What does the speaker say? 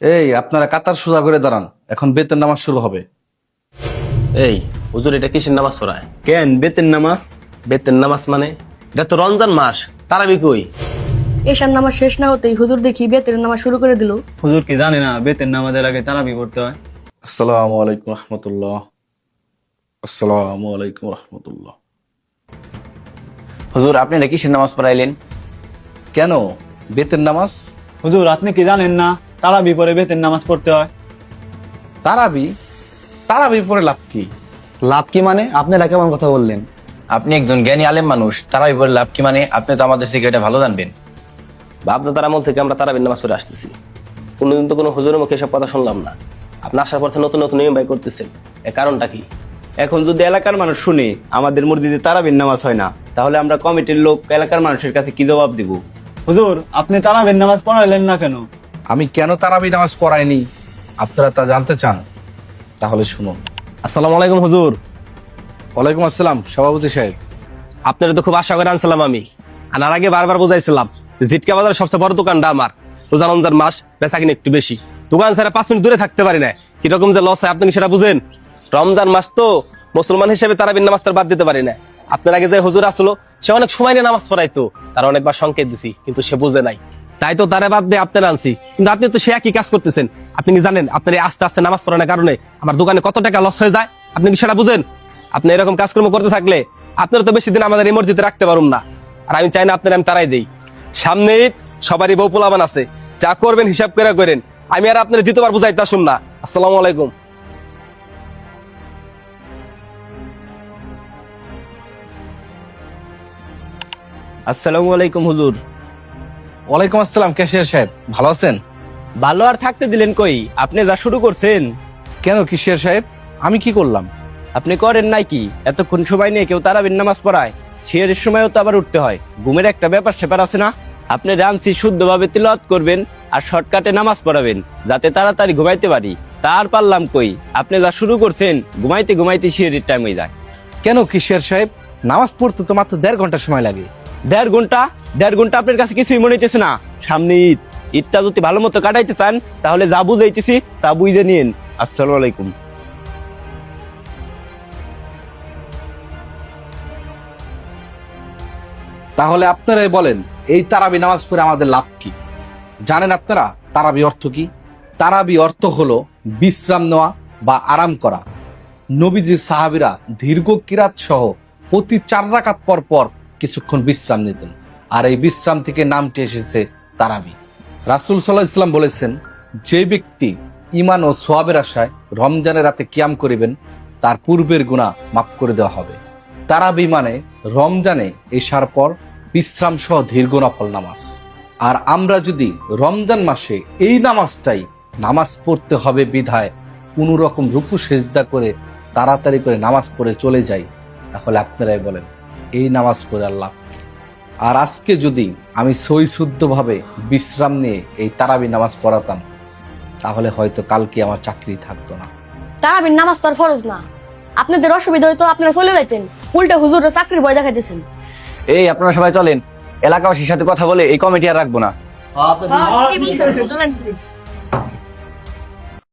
এই আপনারা কাতার সোজা করে দাঁড়ান, এখন বেতের নামাজ শুরু হবে। এই হুজুর, এটা কিসের নামাজ পড়ায়? কেন বেতের নামাজ? বেতের নামাজ মানে? এটা তো রমজান মাস, তারাবি কই? এশার নামাজ শেষ না হতেই হুজুর দেখি বেতের নামাজ শুরু করে দিল। হুজুর কি জানে না বেতের নামাজের আগে তারাবি পড়তে হয়? আসসালামু আলাইকুম রহমতুল্লাহ। আসসালামু আলাইকুম রহমতুল্লাহ। হুজুর আপনি এটা কিসের নামাজ পড়াইলেন? কেন বেতের নামাজ? হুজুর আপনি কি জানেন না তারাবি পরে বেতের নামাজ পড়তে হয়? তারাবি? তারাবি পরে লাভ কি? লাভ কি মানে? আপনারা কেমন কথা বললেন? আপনি একজন জ্ঞানী আলেম মানুষ, তারাবি পরে লাভ কি মানে? আপনি তো আমাদের থেকে এটা ভালো জানবেন। বাপদাদার আমল থেকে আমরা তারাবির নামাজ পড়ে আসতেছি, কোনোদিন তো কোনো হুজুরের মুখে এসব কথা শুনলাম না। আপনি আসার পর থেকে নতুন নতুন নিয়ম বাই করতেছেন, এর কারণটা কি? এখন যদি এলাকার মানুষ শুনে আমাদের মসজিদে তারাবির নামাজ হয় না, তাহলে আমরা কমিটির লোক এলাকার মানুষের কাছে কি জবাব দিব? হুজুর আপনি তারাবির নামাজ পড়াইলেন না কেন? আমি কেন তারাবি নামাজ পড়াইনি আপনারা তা জানতে চান? তাহলে শুনুন। আসসালামু আলাইকুম হুজুর। ওয়ালাইকুম আসসালাম সভাপতি সাহেব। আপনারা তো খুব আশা করে আনছিলাম আমি, আনার আগে বারবার বোঝাইছিলাম জিটকা বাজারের সবচেয়ে বড় দোকানটা আমার। রোজা রমজান মাস, বেচা কিনে একটু বেশি, দোকান ছাড়া 5 মিনিট দূরে থাকতে পারি না। কিরকম যে লস হয় আপনি কি সেটা বুঝেন? রমজান মাস তো, মুসলমান হিসেবে তারাবির নামাজ তার বাদ দিতে পারি না। আপনার আগে যে হুজুর আসলো সে অনেক সময় নিয়ে নামাজ পড়াইতো, তার অনেকবার সংকেত দিছি কিন্তু সে বুঝে নাই, তাই তো তারে বাদ দিয়ে আপনার আনছি। কিন্তু আপনি তো সে একই কাজ করতেছেন। আপনি কি জানেন আপনার এই আস্তে আস্তে নামাজ পড়ানোর কারণে আমার দোকানে কত টাকা লস হয়ে যায়? আপনি কি সেটা বুঝেন? আপনি এরকম কাজকর্ম করতে থাকলে আপনারা তো বেশি দিন আমাদের এই মসজিদে রাখতে পারুন না। আর আমি চাই না আপনার আমি তারাই দেই। সামনে ঈদ, সবারই বউ পোলাবান আছে, যা করবেন হিসাব করে করেন। আমি আর আপনার দ্বিতীয়বার বুঝাইতে আসুন না। আসসালামু আলাইকুম। আসসালামু আলাইকুম হুজুর। ওয়ালাইকুম আসসালাম ক্যাশিয়ার সাহেব, ভালো আছেন? ভালো আর থাকতে দিলেন কই? আপনি যা শুরু করছেন। কেন ক্যাশিয়ার সাহেব, আমি কি করলাম? আপনি করেন নাই কি? এতক্ষণ সময় নিয়ে কেউ তারাবির নামাজ পড়ায়? শিয়ারের সময়ও তো আবার উঠতে হয়, ঘুমের একটা ব্যাপার স্যাপার আছে না? আপনি রামসি শুদ্ধভাবে তিলাওয়াত করবেন আর শর্টকাটে নামাজ পড়াবেন, যাতে তাড়াতাড়ি ঘুমাইতে পারি। তার পারলাম কই? আপনি যা শুরু করছেন, ঘুমাইতে ঘুমাইতে শিয়ারের টাইম হয়ে যায়। কেন ক্যাশিয়ার সাহেব, নামাজ পড়তে তো মাত্র 1.5 ঘন্টা সময় লাগে। 1.5 ঘন্টা? 1.5 ঘন্টা আপনার কাছে কিছুই মনে হইতেছে না? সামনে ঈদ, ঈদটা যদি ভালো মতো কাটাইতে চান তাহলে যা বুঝাইতেছি তা বুঝে নিন। আসসালামু আলাইকুম। তাহলে আপনারাই বলেন, এই তারাবি নামাজ পড়ে আমাদের লাভ কি? জানেন আপনারা তারাবি অর্থ কি? তারাবি অর্থ হলো বিশ্রাম নেওয়া বা আরাম করা। নবীজির সাহাবীরা দীর্ঘ কিরাত সহ প্রতি 4 রাকাত পর পর কিছুক্ষণ বিশ্রাম নিতেন, আর এই বিশ্রাম থেকে নামটি এসেছে তারাবি। রাসূল সাল্লাল্লাহু আলাইহি ওয়াসাল্লাম বলেছেন, যে ব্যক্তি ঈমান ও সওয়াবের আশায় রমজানের রাতে কিয়াম করিবেন তার পূর্বের গুনাহ মাফ করে দেওয়া হবে। তারাবি মানে রমজানে এশার পর বিশ্রাম সহ দীর্ঘ নফল নামাজ। আর আমরা যদি রমজান মাসে এই নামাজটাই নামাজ পড়তে হবে বিধায় কোনো রকম রুকু সেজদা করে তাড়াতাড়ি করে নামাজ পড়ে চলে যাই, তাহলে আপনারাই বলেন এই নামাজ পড়ে আর লাভ কি? আর আজকে যদি আমি সই শুদ্ধভাবে বিশ্রাম নিয়ে এই তারাবি নামাজ পড়াতাম, তাহলে হয়তো কালকে আমার চাকরি থাকতো না। তারাবির নামাজ তো আর ফরজ না। আপনাদের অসুবিধা হয়তো আপনারা চলে যাইতেন, উল্টা হুজুরের চাকরির ভয় দেখাইতেছেন। এই আপনারা সবাই চলেন, এলাকাবাসীর সাথে কথা বলে এই কমিটি আর রাখবো না। হ্যাঁ, কি বলছেন? চলেন।